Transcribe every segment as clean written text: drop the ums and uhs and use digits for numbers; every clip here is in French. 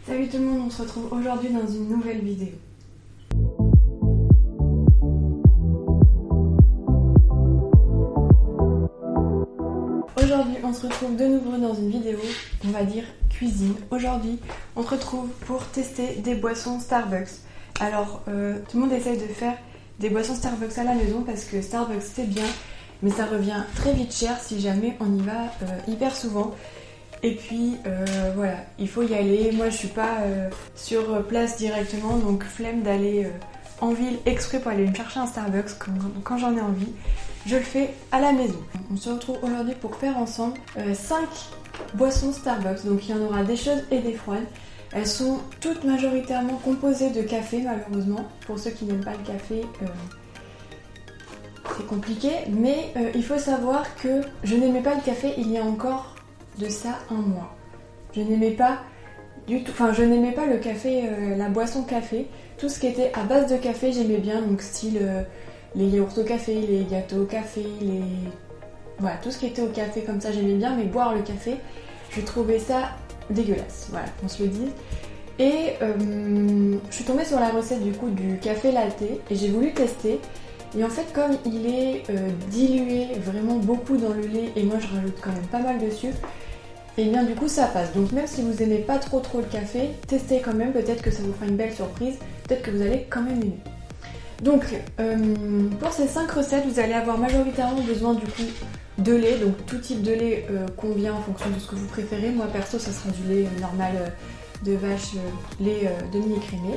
Salut tout le monde, on se retrouve aujourd'hui dans une nouvelle vidéo. Aujourd'hui, on se retrouve de nouveau dans une vidéo, on va dire cuisine. Aujourd'hui, on se retrouve pour tester des boissons Starbucks. Alors, tout le monde essaye de faire des boissons Starbucks à la maison parce que Starbucks c'est bien, mais ça revient très vite cher si jamais on y va hyper souvent. Et puis voilà, il faut y aller. Moi je suis pas sur place directement, donc flemme d'aller en ville exprès pour aller me chercher un Starbucks quand j'en ai envie. Je le fais à la maison. On se retrouve aujourd'hui pour faire ensemble 5 boissons Starbucks. Donc il y en aura des chaudes et des froides. Elles sont toutes majoritairement composées de café malheureusement. Pour ceux qui n'aiment pas le café, c'est compliqué. Mais il faut savoir que je n'aimais pas le café il y a encore de ça un mois. Je n'aimais pas du tout, enfin je n'aimais pas le café, la boisson café. Tout ce qui était à base de café j'aimais bien, donc style les yaourts au café, les gâteaux au café, voilà, tout ce qui était au café comme ça j'aimais bien, mais boire le café, je trouvais ça dégueulasse, voilà, qu'on se le dise. Et je suis tombée sur la recette du coup du café latte et j'ai voulu tester. Et en fait comme il est dilué vraiment beaucoup dans le lait et moi je rajoute quand même pas mal de sucre, et bien du coup ça passe. Donc même si vous aimez pas trop le café, testez quand même, peut-être que ça vous fera une belle surprise, peut-être que vous allez quand même aimer. Donc pour ces 5 recettes vous allez avoir majoritairement besoin du coup de lait, donc tout type de lait convient en fonction de ce que vous préférez. Moi perso ça sera du lait normal de vache, lait demi-écrémé.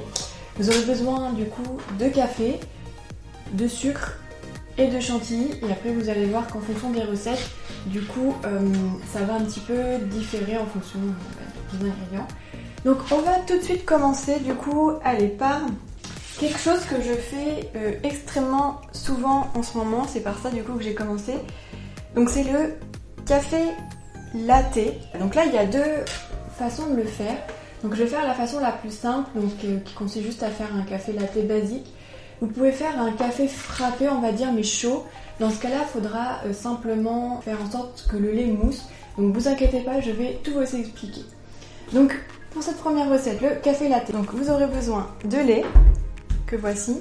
Vous aurez besoin du coup de café, de sucre et de chantilly, et après vous allez voir qu'en fonction des recettes du coup ça va un petit peu différer en fonction des ingrédients. Donc on va tout de suite commencer du coup par quelque chose que je fais extrêmement souvent en ce moment, c'est par ça du coup que j'ai commencé. Donc c'est le café latte. Donc là il y a 2 façons de le faire. Donc je vais faire la façon la plus simple, donc qui consiste juste à faire un café latte basique. Vous pouvez faire un café frappé, on va dire, mais chaud. Dans ce cas-là, il faudra simplement faire en sorte que le lait mousse. Donc vous inquiétez pas, je vais tout vous expliquer. Donc pour cette première recette, le café latte. Donc vous aurez besoin de lait, que voici.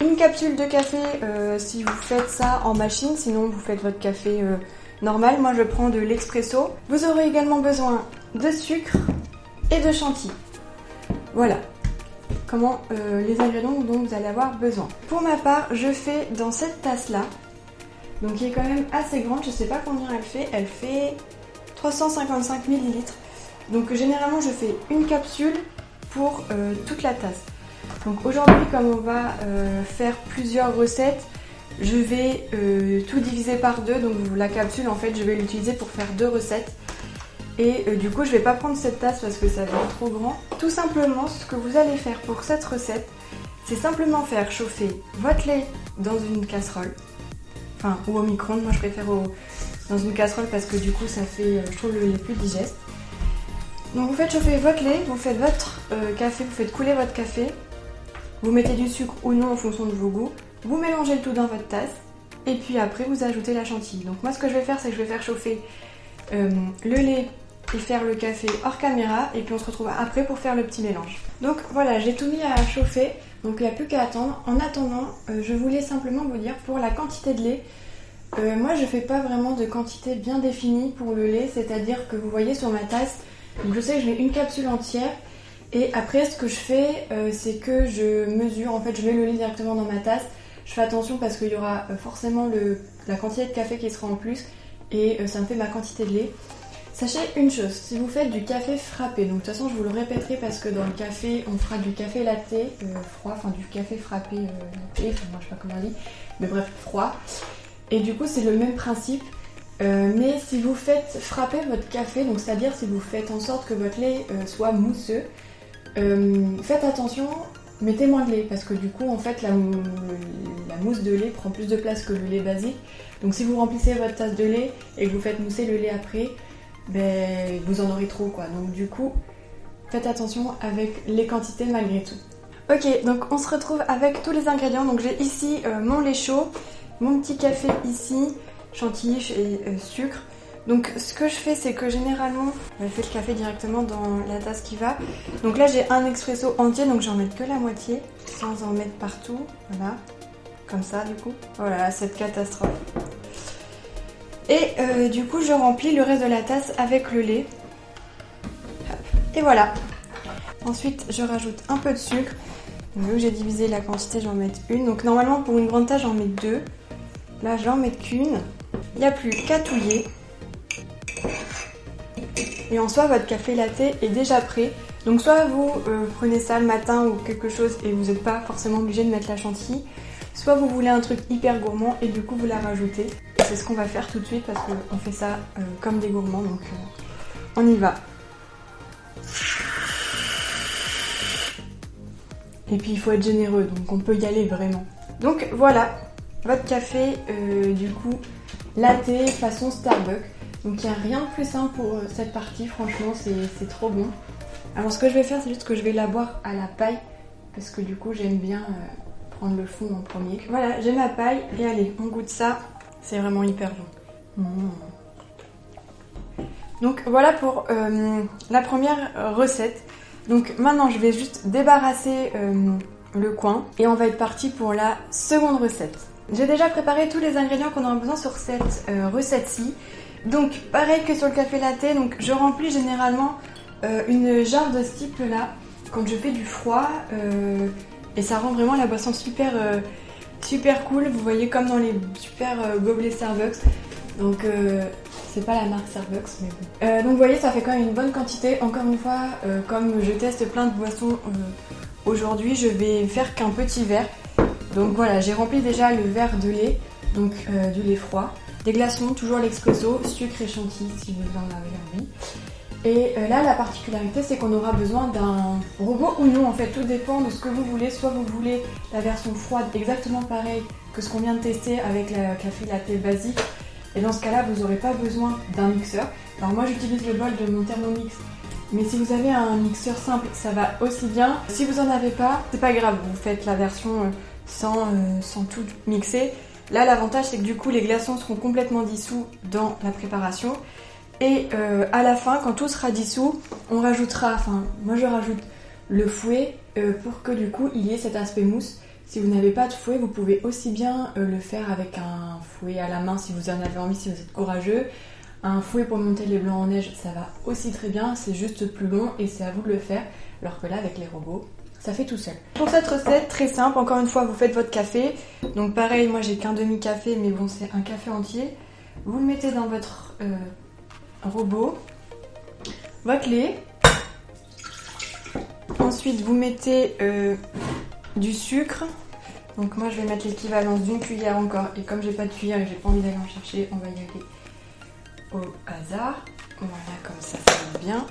Une capsule de café si vous faites ça en machine, sinon vous faites votre café normal. Moi je prends de l'expresso. Vous aurez également besoin de sucre et de chantilly. Voilà comment les ingrédients dont vous allez avoir besoin. Pour ma part, je fais dans cette tasse-là, donc qui est quand même assez grande, je sais pas combien elle fait 355 ml. Donc généralement je fais une capsule pour toute la tasse. Donc aujourd'hui, comme on va faire plusieurs recettes, je vais tout diviser par 2, donc la capsule en fait je vais l'utiliser pour faire 2 recettes. Et du coup je vais pas prendre cette tasse parce que ça va être trop grand. Tout simplement ce que vous allez faire pour cette recette, c'est simplement faire chauffer votre lait dans une casserole. Enfin ou au micro-ondes, moi je préfère dans une casserole parce que du coup ça fait, je trouve, le lait plus digeste. Donc vous faites chauffer votre lait, vous faites votre café, vous faites couler votre café. Vous mettez du sucre ou non en fonction de vos goûts. Vous mélangez le tout dans votre tasse. Et puis après vous ajoutez la chantilly. Donc moi ce que je vais faire, c'est que je vais faire chauffer le lait et faire le café hors caméra, et puis on se retrouve après pour faire le petit mélange. Donc voilà, j'ai tout mis à chauffer, donc il n'y a plus qu'à attendre. En attendant, je voulais simplement vous dire pour la quantité de lait, moi je fais pas vraiment de quantité bien définie pour le lait, c'est-à-dire que vous voyez sur ma tasse, donc je sais que je mets une capsule entière, et après ce que je fais, c'est que je mesure, en fait je mets le lait directement dans ma tasse, je fais attention parce qu'il y aura forcément la quantité de café qui sera en plus, et ça me fait ma quantité de lait. Sachez une chose, si vous faites du café frappé, donc de toute façon je vous le répéterai parce que dans le café on fera du café latte froid, enfin du café frappé latte, enfin moi je sais pas comment on dit, mais bref froid. Et du coup c'est le même principe, mais si vous faites frapper votre café, donc c'est-à-dire si vous faites en sorte que votre lait soit mousseux, faites attention, mettez moins de lait parce que du coup en fait la mousse de lait prend plus de place que le lait basique. Donc si vous remplissez votre tasse de lait et que vous faites mousser le lait après, ben, vous en aurez trop quoi. Donc du coup, faites attention avec les quantités malgré tout. Ok, donc on se retrouve avec tous les ingrédients. Donc j'ai ici mon lait chaud, mon petit café ici, chantilly et sucre. Donc ce que je fais, c'est que généralement, je fais le café directement dans la tasse qui va. Donc là j'ai un expresso entier, donc j'en mets que la moitié, sans en mettre partout. Voilà, comme ça du coup. Voilà, cette catastrophe. Et du coup je remplis le reste de la tasse avec le lait. Et voilà. Ensuite je rajoute un peu de sucre. Vu que j'ai divisé la quantité, j'en mets une. Donc normalement pour une grande tasse j'en mets 2. Là j'en mets qu'une. Il n'y a plus qu'à touiller. Et en soi, votre café latte est déjà prêt. Donc soit vous prenez ça le matin ou quelque chose et vous n'êtes pas forcément obligé de mettre la chantilly. Soit vous voulez un truc hyper gourmand et du coup vous la rajoutez. C'est ce qu'on va faire tout de suite parce qu'on fait ça comme des gourmands. Donc on y va. Et puis il faut être généreux, donc on peut y aller vraiment. Donc voilà, votre café du coup latte façon Starbucks. Donc il n'y a rien de plus simple pour cette partie, franchement c'est trop bon. Alors ce que je vais faire, c'est juste que je vais la boire à la paille, parce que du coup j'aime bien prendre le fond en premier. Voilà, j'ai ma paille, et allez, on goûte ça, c'est vraiment hyper bon. Donc voilà pour la première recette. Donc maintenant je vais juste débarrasser le coin, et on va être parti pour la seconde recette. J'ai déjà préparé tous les ingrédients qu'on aura besoin sur cette recette-ci. Donc pareil que sur le café latte, donc je remplis généralement une jarre de ce type là quand je fais du froid et ça rend vraiment la boisson super cool. Vous voyez comme dans les super gobelets Starbucks. Donc c'est pas la marque Starbucks mais bon. Donc vous voyez ça fait quand même une bonne quantité. Encore une fois comme je teste plein de boissons aujourd'hui, je vais faire qu'un petit verre. Donc voilà, j'ai rempli déjà le verre de lait, donc du lait froid. Des glaçons, toujours l'expresso, sucre et chantilly si vous en avez envie. Et là, la particularité, c'est qu'on aura besoin d'un robot ou non. En fait, tout dépend de ce que vous voulez. Soit vous voulez la version froide, exactement pareil que ce qu'on vient de tester avec la café latte basique. Et dans ce cas-là, vous n'aurez pas besoin d'un mixeur. Alors moi, j'utilise le bol de mon Thermomix. Mais si vous avez un mixeur simple, ça va aussi bien. Si vous n'en avez pas, c'est pas grave. Vous faites la version sans tout mixer. Là, l'avantage, c'est que du coup, les glaçons seront complètement dissous dans la préparation. Et à la fin, quand tout sera dissous, on rajoutera, enfin, moi je rajoute le fouet pour que du coup, il y ait cet aspect mousse. Si vous n'avez pas de fouet, vous pouvez aussi bien le faire avec un fouet à la main si vous en avez envie, si vous êtes courageux. Un fouet pour monter les blancs en neige, ça va aussi très bien, c'est juste plus long et c'est à vous de le faire. Alors que là, avec les robots, ça fait tout seul. Pour cette recette, très simple, encore une fois, vous faites votre café. Donc pareil, moi j'ai qu'un demi-café, mais bon, c'est un café entier. Vous le mettez dans votre robot, votre lait. Ensuite, vous mettez du sucre. Donc moi, je vais mettre l'équivalence d'une cuillère encore. Et comme j'ai pas de cuillère et j'ai pas envie d'aller en chercher, on va y aller au hasard. Voilà, comme ça va bien.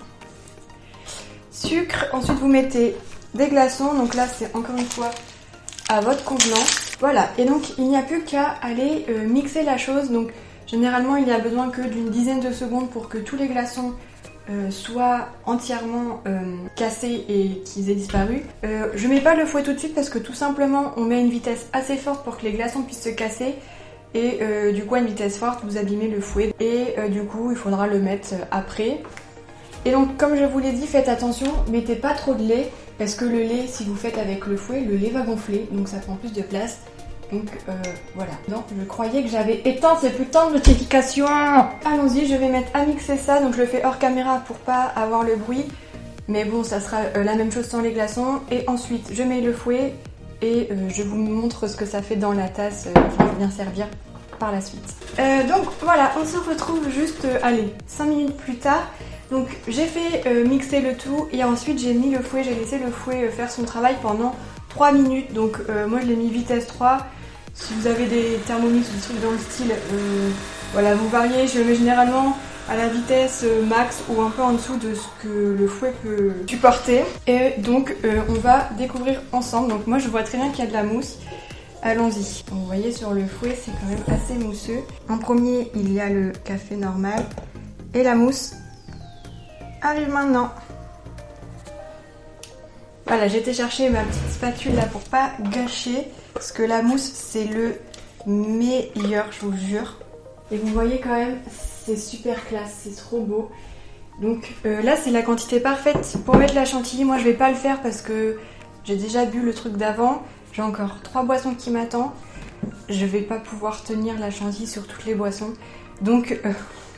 Sucre. Ensuite, vous mettez des glaçons, donc là c'est encore une fois à votre convenance. Voilà, et donc il n'y a plus qu'à aller mixer la chose. Donc généralement il n'y a besoin que d'une dizaine de secondes pour que tous les glaçons soient entièrement cassés et qu'ils aient disparu. Je mets pas le fouet tout de suite parce que tout simplement on met une vitesse assez forte pour que les glaçons puissent se casser. Et du coup à une vitesse forte vous abîmez le fouet et du coup il faudra le mettre après. Et donc comme je vous l'ai dit, faites attention, mettez pas trop de lait parce que le lait, si vous faites avec le fouet, le lait va gonfler, donc ça prend plus de place. Donc voilà. Donc je croyais que j'avais éteint ces putains de notifications. Allons-y, je vais mettre à mixer ça, donc je le fais hors caméra pour pas avoir le bruit. Mais bon, ça sera la même chose sans les glaçons. Et ensuite, je mets le fouet et je vous montre ce que ça fait dans la tasse quand je viens servir par la suite. Donc voilà, on se retrouve juste, allez, 5 minutes plus tard. Donc j'ai fait mixer le tout et ensuite j'ai mis le fouet, j'ai laissé le fouet faire son travail pendant 3 minutes. Donc moi je l'ai mis vitesse 3. Si vous avez des Thermomix ou des trucs dans le style, voilà, vous variez. Je le mets généralement à la vitesse max ou un peu en dessous de ce que le fouet peut supporter. Et donc on va découvrir ensemble. Donc moi je vois très bien qu'il y a de la mousse. Allons-y. Vous voyez sur le fouet c'est quand même assez mousseux. En premier il y a le café normal et la mousse arrive maintenant. Voilà, j'ai été chercher ma petite spatule là pour pas gâcher parce que la mousse c'est le meilleur, je vous jure. Et vous voyez quand même, c'est super classe, c'est trop beau. Donc là c'est la quantité parfaite pour mettre la chantilly. Moi je vais pas le faire parce que j'ai déjà bu le truc d'avant. J'ai encore 3 boissons qui m'attendent. Je vais pas pouvoir tenir la chantilly sur toutes les boissons. Donc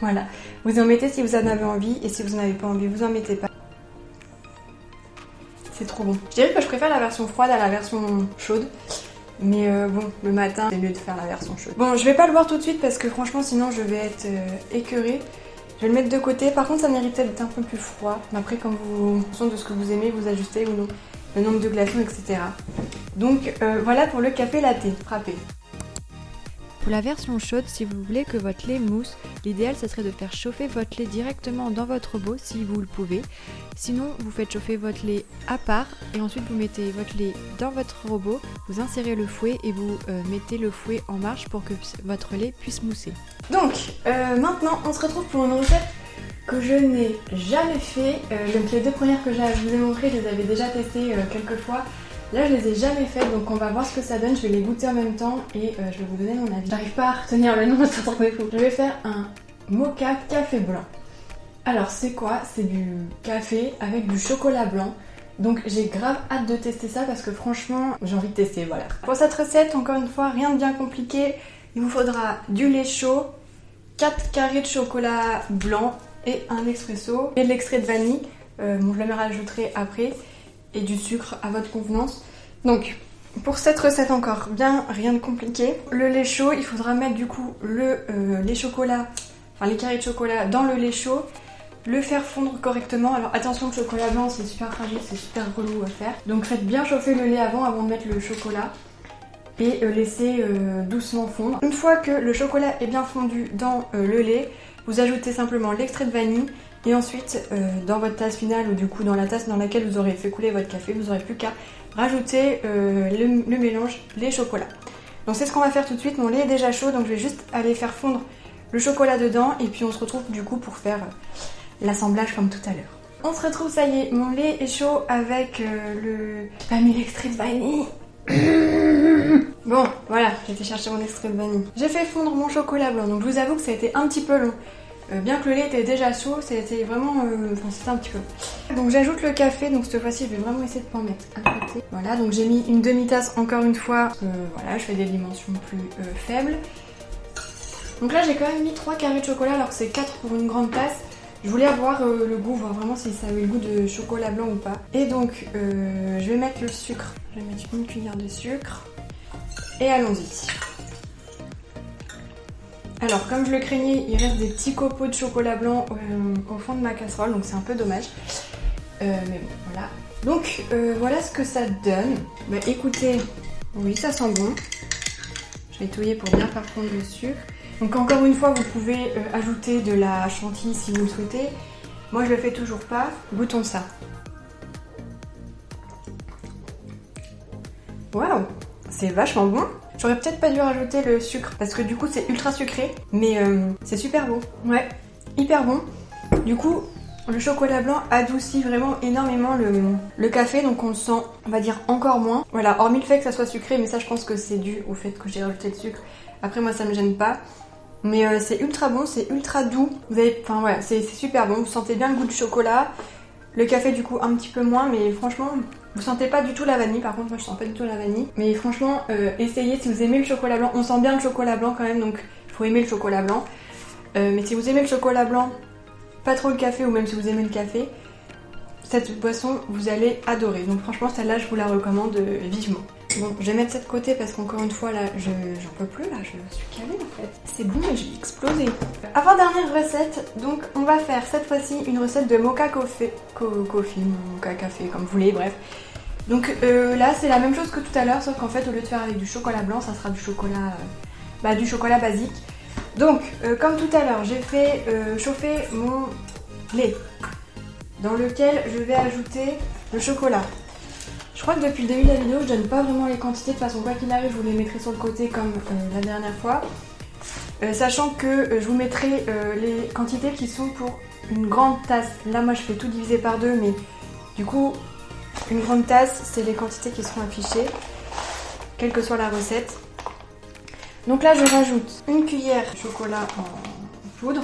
voilà, vous en mettez si vous en avez envie et si vous n'en avez pas envie, vous en mettez pas. C'est trop bon. Je dirais que je préfère la version froide à la version chaude. Mais bon, le matin, c'est mieux de faire la version chaude. Bon, je vais pas le boire tout de suite parce que franchement, sinon je vais être écœurée. Je vais le mettre de côté. Par contre, ça méritait d'être un peu plus froid. Après, comme vous, en fonction de ce que vous aimez, vous ajustez ou non le nombre de glaçons, etc. Donc voilà pour le café latte frappé. Pour la version chaude, si vous voulez que votre lait mousse, l'idéal ce serait de faire chauffer votre lait directement dans votre robot si vous le pouvez. Sinon, vous faites chauffer votre lait à part et ensuite vous mettez votre lait dans votre robot, vous insérez le fouet et vous mettez le fouet en marche pour que votre lait puisse mousser. Donc maintenant, on se retrouve pour une recette que je n'ai jamais fait. Donc les 2 premières que je vous ai montrées, je les avais déjà testées quelques fois. Là je les ai jamais faites, donc on va voir ce que ça donne, je vais les goûter en même temps et je vais vous donner mon avis. J'arrive pas à retenir le nom, c'est un truc de fou. Je vais faire un mocha café blanc. Alors c'est quoi? C'est du café avec du chocolat blanc. Donc j'ai grave hâte de tester ça parce que franchement j'ai envie de tester, voilà. Pour cette recette, encore une fois, rien de bien compliqué. Il vous faudra du lait chaud, 4 carrés de chocolat blanc et un expresso et de l'extrait de vanille. Bon, je le rajouterai après. Et du sucre à votre convenance. Donc pour cette recette encore bien rien de compliqué. Le lait chaud, il faudra mettre du coup les chocolats, enfin les carrés de chocolat dans le lait chaud, le faire fondre correctement. Alors attention, le chocolat blanc c'est super fragile, c'est super relou à faire. Donc faites bien chauffer le lait avant de mettre le chocolat et laissez doucement fondre. Une fois que le chocolat est bien fondu dans le lait, vous ajoutez simplement l'extrait de vanille. Et ensuite, dans votre tasse finale ou du coup dans la tasse dans laquelle vous aurez fait couler votre café, vous n'aurez plus qu'à rajouter le mélange, les chocolats. Donc c'est ce qu'on va faire tout de suite. Mon lait est déjà chaud, donc je vais juste aller faire fondre le chocolat dedans et puis on se retrouve du coup pour faire l'assemblage comme tout à l'heure. On se retrouve, ça y est, mon lait est chaud avec le... J'ai pas mis l'extrait de vanille. Bon, voilà, j'ai été chercher mon extrait de vanille. J'ai fait fondre mon chocolat blanc, donc je vous avoue que ça a été un petit peu long. Bien que le lait était déjà chaud, c'était vraiment... Enfin, c'était un petit peu... Donc j'ajoute le café, donc cette fois-ci je vais vraiment essayer de pas en mettre à côté. Voilà, donc j'ai mis une demi-tasse encore une fois. Voilà, je fais des dimensions plus faibles. Donc là j'ai quand même mis 3 carrés de chocolat alors que c'est 4 pour une grande tasse. Je voulais avoir le goût, voir vraiment si ça avait le goût de chocolat blanc ou pas. Et donc je vais mettre le sucre. Je vais mettre une cuillère de sucre. Et allons-y. Alors comme je le craignais, il reste des petits copeaux de chocolat blanc au fond de ma casserole, donc c'est un peu dommage. Mais bon, voilà. Donc voilà ce que ça donne. Bah écoutez, oui ça sent bon. Je vais touiller pour bien faire fondre le sucre. Donc encore une fois, vous pouvez ajouter de la chantilly si vous le souhaitez. Moi je le fais toujours pas. Goûtons ça. Waouh, c'est vachement bon. J'aurais peut-être pas dû rajouter le sucre parce que du coup c'est ultra sucré, mais c'est super bon. Ouais, hyper bon. Du coup, le chocolat blanc adoucit vraiment énormément le café, donc on le sent, on va dire, encore moins. Voilà, hormis le fait que ça soit sucré, mais ça je pense que c'est dû au fait que j'ai rajouté le sucre. Après moi ça me gêne pas. Mais c'est ultra bon, c'est ultra doux. Vous avez, enfin ouais, c'est super bon. Vous sentez bien le goût du chocolat. Le café du coup un petit peu moins, mais franchement, vous sentez pas du tout la vanille. Par contre, moi je sens pas du tout la vanille. Mais franchement, essayez si vous aimez le chocolat blanc. On sent bien le chocolat blanc quand même, donc il faut aimer le chocolat blanc. Mais si vous aimez le chocolat blanc, pas trop le café, ou même si vous aimez le café, cette boisson vous allez adorer. Donc franchement, celle-là je vous la recommande vivement. Bon, je vais mettre ça de côté parce qu'encore une fois là, j'en peux plus là, je suis calée en fait. C'est bon mais je vais exploser. Avant-dernière recette, donc on va faire cette fois-ci une recette de mocha coffee, mocha café comme vous voulez, bref. Donc là c'est la même chose que tout à l'heure, sauf qu'en fait au lieu de faire avec du chocolat blanc, ça sera du chocolat basique. Donc comme tout à l'heure, j'ai fait chauffer mon lait dans lequel je vais ajouter le chocolat. Je crois que depuis le début de la vidéo, je donne pas vraiment les quantités. De toute façon, quoi qu'il arrive, je vous les mettrai sur le côté comme la dernière fois. Sachant que je vous mettrai les quantités qui sont pour une grande tasse. Là, moi, je fais tout diviser par 2, mais du coup, une grande tasse, c'est les quantités qui seront affichées, quelle que soit la recette. Donc là, je rajoute une cuillère de chocolat en poudre.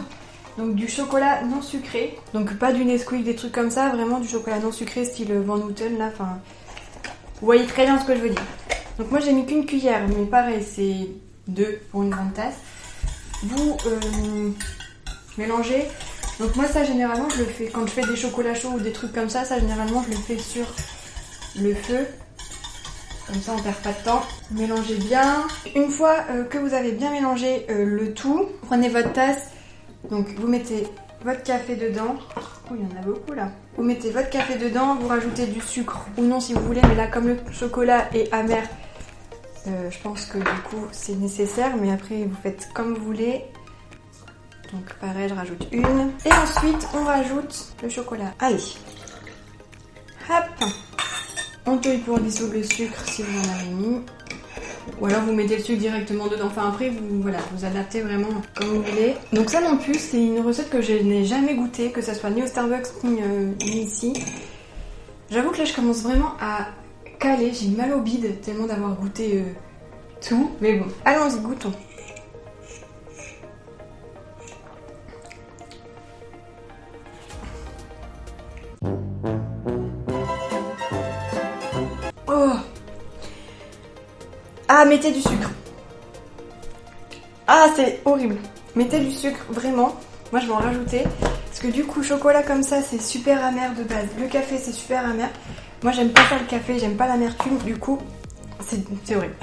donc du chocolat non sucré. Donc pas du Nesquik, des trucs comme ça, vraiment du chocolat non sucré style Van Houten là, enfin... Vous voyez très bien ce que je veux dire. Donc moi j'ai mis qu'une cuillère, mais pareil c'est 2 pour une grande tasse. Vous mélangez. Donc moi ça généralement je le fais quand je fais des chocolats chauds ou des trucs comme ça généralement je le fais sur le feu. Comme ça on perd pas de temps. Mélangez bien. Une fois que vous avez bien mélangé le tout, prenez votre tasse. Donc vous mettez votre café dedans. Oh il y en a beaucoup là. Vous mettez votre café dedans, vous rajoutez du sucre ou non si vous voulez, mais là comme le chocolat est amer, je pense que du coup c'est nécessaire, mais après vous faites comme vous voulez. Donc pareil, je rajoute une. Et ensuite on rajoute le chocolat. Allez. Hop. On touille pour dissoudre le sucre si vous en avez mis. Ou alors vous mettez le sucre directement dedans. Enfin après vous adaptez vraiment comme vous voulez. Donc ça non plus c'est une recette que je n'ai jamais goûtée, que ça soit ni au Starbucks ni ici. J'avoue que là je commence vraiment à caler, j'ai mal au bide tellement d'avoir goûté tout. Mais bon, allons-y, goûtons. Oh! Ah, mettez du sucre. Ah, c'est horrible. Mettez du sucre, vraiment. Moi, je vais en rajouter. Parce que du coup, chocolat comme ça, c'est super amer de base. Le café, c'est super amer. Moi, j'aime pas ça le café, j'aime pas l'amertume. Du coup, c'est horrible.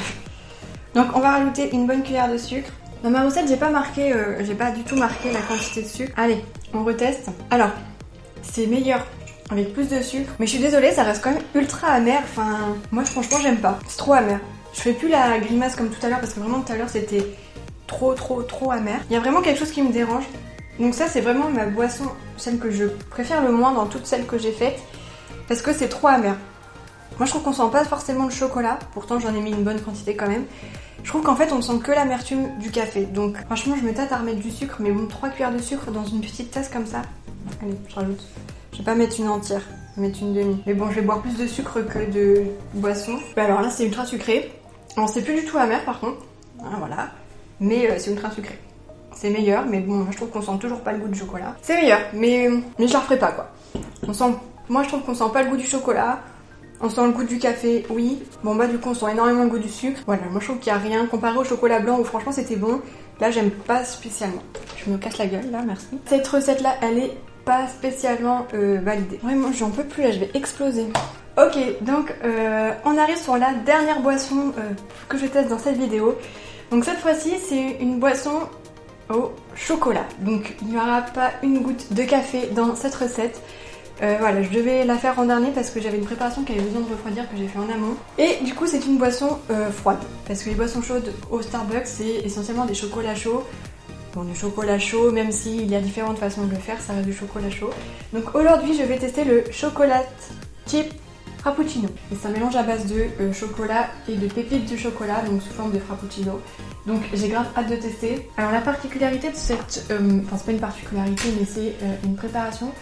Donc, on va rajouter une bonne cuillère de sucre. Dans ma recette, j'ai pas du tout marqué la quantité de sucre. Allez, on reteste. Alors, c'est meilleur avec plus de sucre. Mais je suis désolée, ça reste quand même ultra amer. Enfin, moi, franchement, j'aime pas. C'est trop amer. Je fais plus la grimace comme tout à l'heure parce que vraiment tout à l'heure c'était trop amer. Il y a vraiment quelque chose qui me dérange. Donc ça c'est vraiment ma boisson, celle que je préfère le moins dans toutes celles que j'ai faites parce que c'est trop amer. Moi je trouve qu'on sent pas forcément le chocolat, pourtant j'en ai mis une bonne quantité quand même. Je trouve qu'en fait on sent que l'amertume du café. Donc franchement je me tâte à remettre du sucre, mais bon 3 cuillères de sucre dans une petite tasse comme ça. Allez, je rajoute. Je vais pas mettre une entière, je vais mettre une demi. Mais bon je vais boire plus de sucre que de boisson. Bah alors là c'est ultra sucré. Alors c'est plus du tout amer par contre, voilà, mais c'est ultra sucré. C'est meilleur, mais bon, je trouve qu'on sent toujours pas le goût du chocolat. C'est meilleur, mais je la referai pas quoi. Moi je trouve qu'on sent pas le goût du chocolat, on sent le goût du café, oui. Bon bah du coup on sent énormément le goût du sucre. Voilà, moi je trouve qu'il y a rien comparé au chocolat blanc où franchement c'était bon. Là j'aime pas spécialement. Je me casse la gueule là, merci. Cette recette là, elle est pas spécialement validée. Vraiment j'en peux plus là, je vais exploser. Ok, donc on arrive sur la dernière boisson que je teste dans cette vidéo. Donc cette fois-ci, c'est une boisson au chocolat. Donc il n'y aura pas une goutte de café dans cette recette. Voilà, je devais la faire en dernier parce que j'avais une préparation qui avait besoin de refroidir que j'ai fait en amont. Et du coup, c'est une boisson froide. Parce que les boissons chaudes au Starbucks, c'est essentiellement des chocolats chauds. Bon, du chocolat chaud, même s'il y a différentes façons de le faire, ça reste du chocolat chaud. Donc aujourd'hui, je vais tester le chocolat chip frappuccino. Et c'est un mélange à base de chocolat et de pépites de chocolat, donc sous forme de frappuccino. Donc j'ai grave hâte de tester. Alors la particularité de cette... Enfin c'est pas une particularité mais c'est une préparation.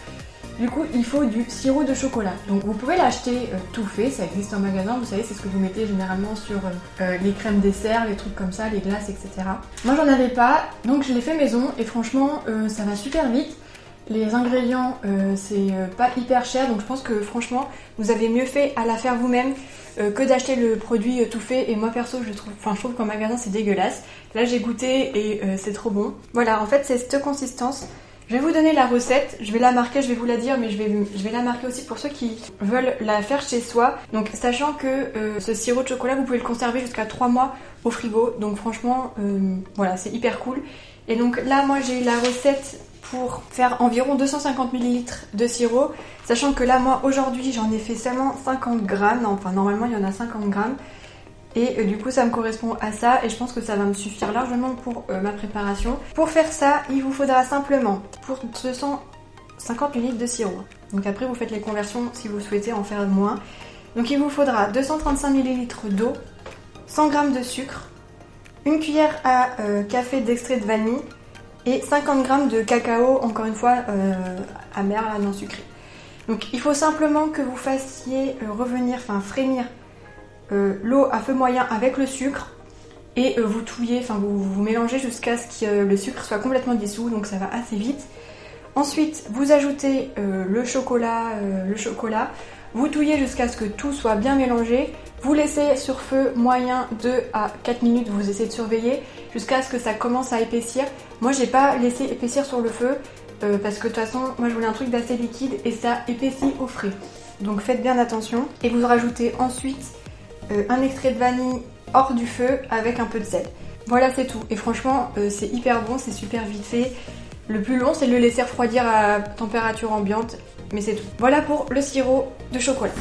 Du coup il faut du sirop de chocolat. Donc vous pouvez l'acheter tout fait, ça existe en magasin, vous savez c'est ce que vous mettez généralement sur les crèmes dessert, les trucs comme ça, les glaces, etc. Moi j'en avais pas, donc je l'ai fait maison et franchement ça va super vite. Les ingrédients c'est pas hyper cher, donc je pense que franchement vous avez mieux fait à la faire vous-même que d'acheter le produit tout fait. Et moi perso je trouve qu'en magasin c'est dégueulasse. Là j'ai goûté et c'est trop bon. Voilà, en fait c'est cette consistance. Je vais vous donner la recette, je vais la marquer, je vais vous la dire, mais je vais la marquer aussi pour ceux qui veulent la faire chez soi. Donc sachant que ce sirop de chocolat vous pouvez le conserver jusqu'à 3 mois au frigo, donc franchement voilà c'est hyper cool. Et donc là moi j'ai la recette pour faire environ 250 ml de sirop, sachant que là moi aujourd'hui j'en ai fait seulement 50 grammes, enfin normalement il y en a 50 grammes, et du coup ça me correspond à ça et je pense que ça va me suffire largement pour ma préparation. Pour faire ça il vous faudra simplement pour 250 ml de sirop, donc après vous faites les conversions si vous souhaitez en faire moins. Donc il vous faudra 235 ml d'eau, 100 g de sucre, une cuillère à café d'extrait de vanille et 50 g de cacao, encore une fois amer, là, non sucré. Donc il faut simplement que vous fassiez frémir l'eau à feu moyen avec le sucre. et vous touillez, enfin vous mélangez jusqu'à ce que le sucre soit complètement dissous, donc ça va assez vite. Ensuite, vous ajoutez le chocolat, vous touillez jusqu'à ce que tout soit bien mélangé. Vous laissez sur feu moyen 2 à 4 minutes, vous essayez de surveiller jusqu'à ce que ça commence à épaissir. Moi j'ai pas laissé épaissir sur le feu parce que de toute façon moi je voulais un truc d'assez liquide et ça épaissit au frais. Donc faites bien attention. Et vous rajoutez ensuite un extrait de vanille hors du feu avec un peu de sel. Voilà, c'est tout. Et franchement c'est hyper bon, c'est super vite fait. Le plus long c'est de le laisser refroidir à température ambiante, mais c'est tout. Voilà pour le sirop de chocolat.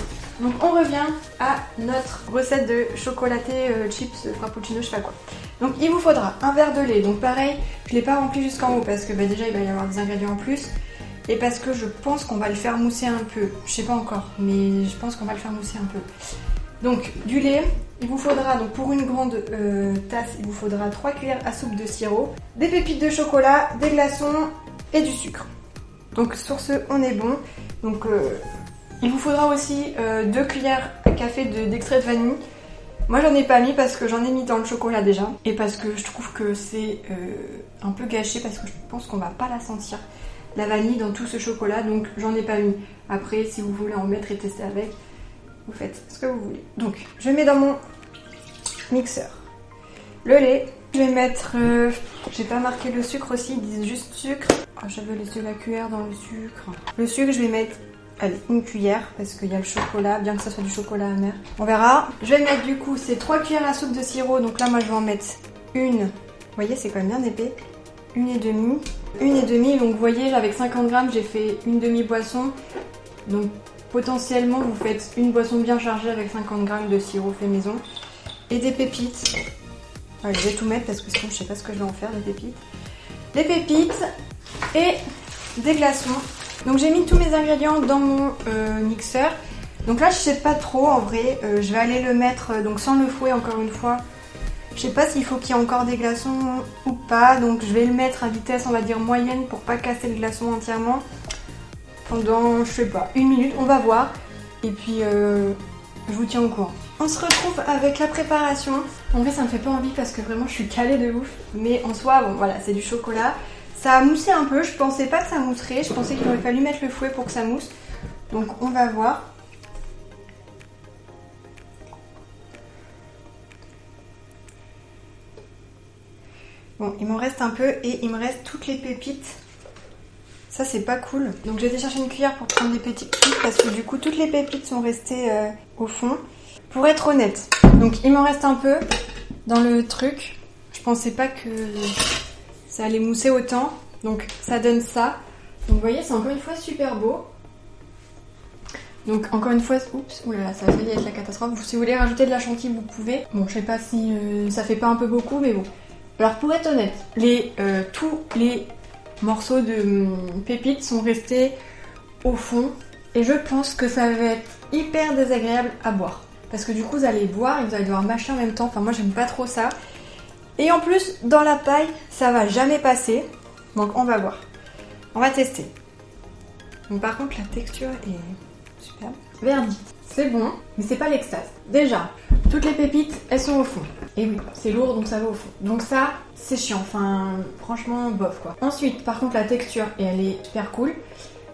Donc on revient à notre recette de chocolaté chips frappuccino, je sais pas quoi. Donc il vous faudra un verre de lait, donc pareil, je l'ai pas rempli jusqu'en haut parce que déjà il va y avoir des ingrédients en plus. Et parce que je pense qu'on va le faire mousser un peu, je sais pas encore, mais je pense qu'on va le faire mousser un peu. Donc du lait, il vous faudra, donc pour une grande tasse, il vous faudra 3 cuillères à soupe de sirop, des pépites de chocolat, des glaçons et du sucre. Donc sur ce, on est bon. Donc il vous faudra aussi 2 cuillères à café d'extrait de vanille. Moi j'en ai pas mis parce que j'en ai mis dans le chocolat déjà. Et parce que je trouve que c'est un peu gâché parce que je pense qu'on va pas la sentir, la vanille dans tout ce chocolat. Donc j'en ai pas mis. Après si vous voulez en mettre et tester avec, vous faites ce que vous voulez. Donc je mets dans mon mixeur le lait. Je vais mettre, j'ai pas marqué le sucre aussi, ils disent juste sucre. Oh, j'avais laissé la cuillère dans le sucre. Le sucre je vais mettre, allez, une cuillère parce qu'il y a le chocolat, bien que ça soit du chocolat amer. On verra. Je vais mettre du coup ces 3 cuillères à soupe de sirop. Donc là moi je vais en mettre une. Vous voyez c'est quand même bien épais. Une et demie. Donc vous voyez avec 50 grammes j'ai fait une demi-boisson. Donc potentiellement vous faites une boisson bien chargée avec 50 grammes de sirop fait maison. Et des pépites. Allez, je vais tout mettre parce que sinon je sais pas ce que je vais en faire des pépites. Des pépites et des glaçons. Donc j'ai mis tous mes ingrédients dans mon mixeur. Donc là je sais pas trop en vrai, je vais aller le mettre donc sans le fouet encore une fois. Je sais pas s'il faut qu'il y ait encore des glaçons ou pas, donc je vais le mettre à vitesse on va dire moyenne pour pas casser le glaçon entièrement. Pendant je sais pas, 1 minute, on va voir. Et puis je vous tiens au courant. On se retrouve avec la préparation. En vrai ça me fait pas envie parce que vraiment je suis calée de ouf. Mais en soi bon voilà c'est du chocolat. Ça a moussé un peu, je pensais pas que ça mousserait, je pensais qu'il aurait fallu mettre le fouet pour que ça mousse. Donc on va voir. Bon, il m'en reste un peu et il me reste toutes les pépites. Ça c'est pas cool. Donc j'ai été chercher une cuillère pour prendre les pépites parce que du coup toutes les pépites sont restées au fond. Pour être honnête, donc il m'en reste un peu dans le truc. Je pensais pas que ça allait mousser autant, donc ça donne ça. Donc vous voyez, c'est encore une fois super beau. Donc encore une fois, oups, oulala, ça va failli être la catastrophe. Si vous voulez rajouter de la chantilly, vous pouvez. Bon, je sais pas si ça fait pas un peu beaucoup, mais bon. Alors pour être honnête, tous les morceaux de pépites sont restés au fond. Et je pense que ça va être hyper désagréable à boire. Parce que du coup, vous allez boire et vous allez devoir mâcher en même temps. Enfin, moi, j'aime pas trop ça. Et en plus, dans la paille, ça va jamais passer. Donc, on va voir. On va tester. Donc, par contre, la texture est super. Verdict. C'est bon, mais c'est pas l'extase. Déjà, toutes les pépites, elles sont au fond. Et oui, c'est lourd, donc ça va au fond. Donc ça, c'est chiant. Enfin, franchement, bof, quoi. Ensuite, par contre, la texture, et elle est super cool.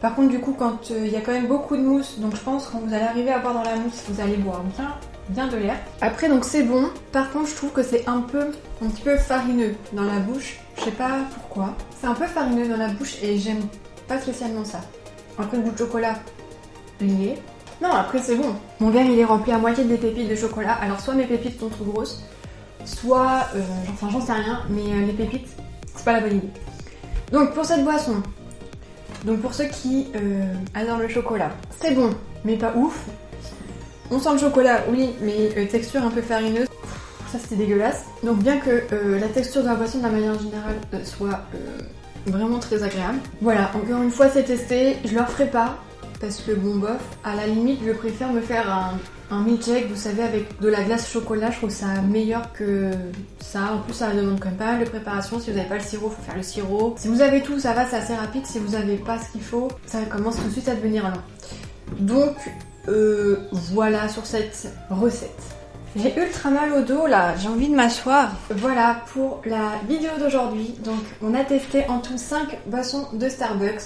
Par contre, du coup, quand il y a quand même beaucoup de mousse, donc je pense que quand vous allez arriver à boire dans la mousse, vous allez boire bien de l'air. Après, donc c'est bon. Par contre, je trouve que c'est un petit peu farineux dans la bouche. Je sais pas pourquoi. C'est un peu farineux dans la bouche et j'aime pas spécialement ça. Un peu de goût de chocolat lié. Non, après c'est bon. Mon verre, il est rempli à moitié des pépites de chocolat. Alors, soit mes pépites sont trop grosses, soit, j'en sais rien, mais les pépites, c'est pas la bonne idée. Donc, pour cette boisson, donc pour ceux qui adorent le chocolat, c'est bon, mais pas ouf. On sent le chocolat, oui, mais texture un peu farineuse. Ça c'était dégueulasse. Donc bien que la texture de la boisson de la manière générale soit vraiment très agréable. Voilà, encore une fois c'est testé, je le referai pas. Parce que bon bof, à la limite je préfère me faire un milkshake, vous savez, avec de la glace chocolat, je trouve ça meilleur que ça. En plus ça demande quand même pas mal de préparation, si vous n'avez pas le sirop, faut faire le sirop. Si vous avez tout, ça va, c'est assez rapide, si vous n'avez pas ce qu'il faut, ça commence tout de suite à devenir long. Donc voilà sur cette recette. J'ai ultra mal au dos là, j'ai envie de m'asseoir. Voilà pour la vidéo d'aujourd'hui. Donc on a testé en tout 5 boissons de Starbucks.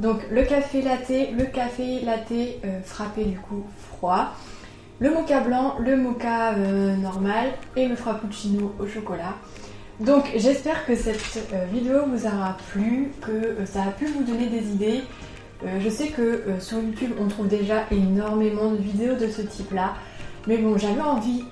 Donc le café latte frappé du coup froid, le mocha blanc, le mocha normal et le frappuccino au chocolat. Donc j'espère que cette vidéo vous aura plu, que ça a pu vous donner des idées. Je sais que sur YouTube on trouve déjà énormément de vidéos de ce type là. Mais bon, j'avais envie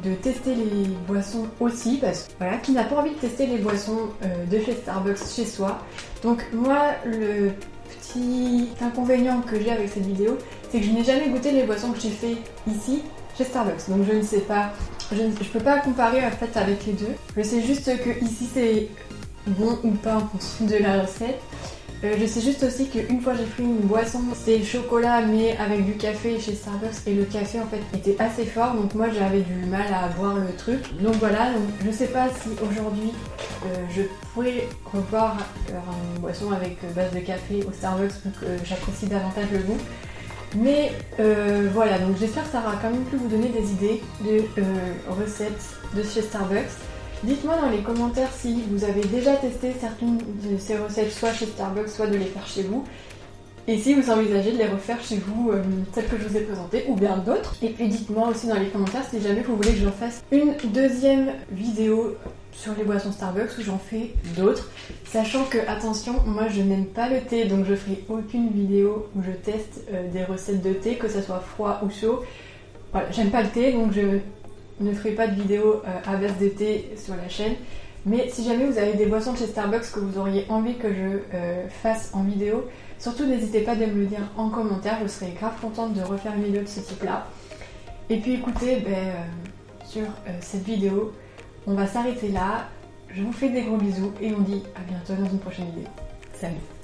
de tester les boissons aussi, parce que voilà, qui n'a pas envie de tester les boissons de chez Starbucks chez soi. Donc moi, le petit inconvénient que j'ai avec cette vidéo, c'est que je n'ai jamais goûté les boissons que j'ai fait ici chez Starbucks. Donc je ne sais pas, je peux pas comparer en fait avec les deux. Je sais juste que ici c'est bon ou pas en fonction de la recette. Je sais juste aussi qu'une fois j'ai pris une boisson, c'est chocolat mais avec du café chez Starbucks et le café en fait était assez fort, donc moi j'avais du mal à boire le truc. Donc voilà, donc je sais pas si aujourd'hui je pourrais revoir une boisson avec base de café au Starbucks vu que j'apprécie davantage le goût. Mais voilà, donc j'espère que ça aura quand même pu vous donner des idées de recettes de chez Starbucks. Dites-moi dans les commentaires si vous avez déjà testé certaines de ces recettes, soit chez Starbucks, soit de les faire chez vous. Et si vous envisagez de les refaire chez vous, telles que je vous ai présentées, ou bien d'autres. Et puis dites-moi aussi dans les commentaires si jamais vous voulez que j'en fasse une deuxième vidéo sur les boissons Starbucks où j'en fais d'autres. Sachant que, attention, moi je n'aime pas le thé, donc je ferai aucune vidéo où je teste des recettes de thé, que ça soit froid ou chaud. Voilà, j'aime pas le thé, donc je ne ferai pas de vidéo à base de thé sur la chaîne. Mais si jamais vous avez des boissons de chez Starbucks que vous auriez envie que je fasse en vidéo, surtout n'hésitez pas de me le dire en commentaire, je serais grave contente de refaire une vidéo de ce type là. Et puis écoutez, sur cette vidéo, on va s'arrêter là. Je vous fais des gros bisous et on dit à bientôt dans une prochaine vidéo. Salut!